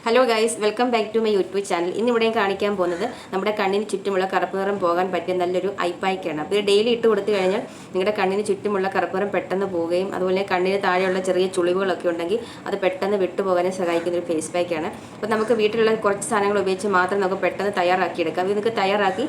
Hello guys, welcome back to my YouTube channel. ഇന്ന് ഇവിടെയും കാണിക്കാൻ പോകുന്നത് നമ്മുടെ കണ്ണിന് ചുറ്റുമുള്ള കറുപ്പ് നിറം പോകാൻ പറ്റിയ നല്ലൊരു ഐപ്പായ്ക്കാണ്. അപ്പോൾ ഇത് ഡെയിലി ഇട്ട് കൊടുത്തു കഴിഞ്ഞാൽ നിങ്ങളുടെ കണ്ണിന് ചുറ്റുമുള്ള കറുപ്പ് നിറം പെട്ടെന്ന് പോവുകയും അതുപോലെ കണ്ണിന് താഴെയുള്ള ചെറിയ ചുളിവുകളൊക്കെ ഉണ്ടെങ്കിൽ അത് പെട്ടെന്ന് വിട്ടുപോകാനും സഹായിക്കുന്ന ഒരു ഫേസ് പാക്കാണ്. അപ്പോൾ നമുക്ക് വീട്ടിലുള്ള കുറച്ച് സാധനങ്ങൾ ഉപയോഗിച്ച് മാത്രം നമുക്ക് പെട്ടെന്ന് തയ്യാറാക്കിയെടുക്കാം. ഇത് നിങ്ങൾക്ക് തയ്യാറാക്കി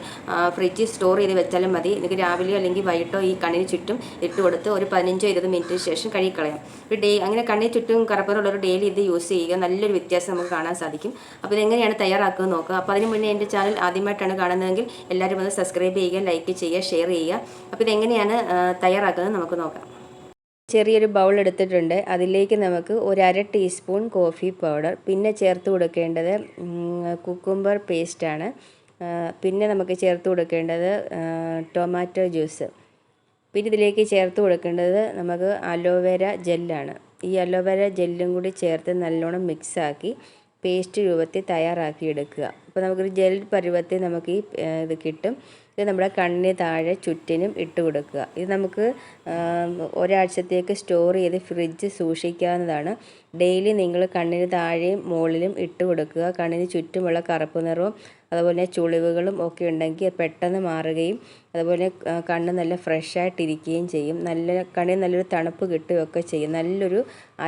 ഫ്രിഡ്ജിൽ സ്റ്റോർ ചെയ്ത് വെച്ചാലും മതി. നിങ്ങൾക്ക് രാവിലെയോ അല്ലെങ്കിൽ വൈകിട്ടോ ഈ കണ്ണിന് ചുറ്റും ഇട്ട് കൊടുത്ത് ഒരു 15-20 മിനിറ്റിന് ശേഷം കഴുകിക്കളയാം. ഒരു അങ്ങനെ കണ്ണിന് ചുറ്റും കറുപ്പ് നിറമുള്ളൊരു ഡെയിലി ഇത് യൂസ് ചെയ്യുക. നല്ലൊരു വ്യത്യാസം നമുക്ക് കാണാൻ സാധിക്കും. അപ്പോൾ ഇതെങ്ങനെയാണ് തയ്യാറാക്കുക നോക്കുക. അപ്പോൾ അതിന് മുന്നേ എൻ്റെ ചാനൽ ആദ്യമായിട്ടാണ് കാണുന്നതെങ്കിൽ എല്ലാവരും ഒന്ന് സബ്സ്ക്രൈബ് ചെയ്യുക, ലൈക്ക് ചെയ്യുക, ഷെയർ ചെയ്യുക. അപ്പോൾ ഇതെങ്ങനെയാണ് തയ്യാറാക്കുന്നത് നമുക്ക് നോക്കാം. ചെറിയൊരു ബൗൾ എടുത്തിട്ടുണ്ട്. അതിലേക്ക് നമുക്ക് ഒരു 1/2 ടീസ്പൂൺ കോഫി പൗഡർ, പിന്നെ ചേർത്ത് കൊടുക്കേണ്ടത് കുക്കുംബർ പേസ്റ്റാണ്. പിന്നെ നമുക്ക് ചേർത്ത് കൊടുക്കേണ്ടത് ടൊമാറ്റോ ജ്യൂസ്. പിന്നെ ഇതിലേക്ക് ചേർത്ത് കൊടുക്കേണ്ടത് നമുക്ക് അലോവേര ജെല്ലാണ്. ഈ അലോവേര ജെല്ലും കൂടി ചേർത്ത് നല്ലോണം മിക്സാക്കി പേസ്റ്റ് രൂപത്തിൽ തയ്യാറാക്കിയെടുക്കുക. അപ്പോൾ നമുക്കൊരു ജെൽ പരുവത്തിൽ നമുക്ക് ഇത് കിട്ടും. ഇത് നമ്മുടെ കണ്ണിന് താഴെ ചുറ്റിനും ഇട്ട് കൊടുക്കുക. ഇത് നമുക്ക് ഒരാഴ്ചത്തേക്ക് സ്റ്റോർ ചെയ്ത് ഫ്രിഡ്ജ് സൂക്ഷിക്കാവുന്നതാണ്. ഡെയിലി നിങ്ങൾ കണ്ണിന് താഴെയും മുകളിലും ഇട്ട് കൊടുക്കുക. കണ്ണിന് ചുറ്റുമുള്ള കറുപ്പ് നിറവും അതുപോലെ ചുളിവുകളും ഒക്കെ ഉണ്ടെങ്കിൽ പെട്ടെന്ന് മാറുകയും അതുപോലെ കണ്ണ് നല്ല ഫ്രഷായിട്ടിരിക്കുകയും ചെയ്യും. കണ്ണിന് നല്ലൊരു തണുപ്പ് കിട്ടുകയൊക്കെ ചെയ്യും. നല്ലൊരു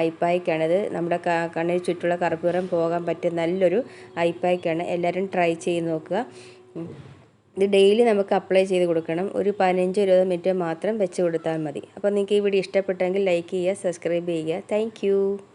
ഐപ്പായ്ക്കാണിത്. നമ്മുടെ കണ്ണിന് ചുറ്റുമുള്ള കറുപ്പ് നിറം പോകാൻ പറ്റിയ നല്ലൊരു ഐപ്പായ്ക്കാണ്. എല്ലാവരും ട്രൈ ചെയ്ത് നോക്കുക. ഇത് ഡെയിലി നമുക്ക് അപ്ലൈ ചെയ്ത് കൊടുക്കണം. ഒരു 15-20 മിനിറ്റ് മാത്രം വെച്ച് കൊടുത്താൽ മതി. അപ്പോൾ നിങ്ങൾക്ക് ഈ വീഡിയോ ഇഷ്ടപ്പെട്ടെങ്കിൽ ലൈക്ക് ചെയ്യുക, സബ്സ്ക്രൈബ് ചെയ്യുക. താങ്ക്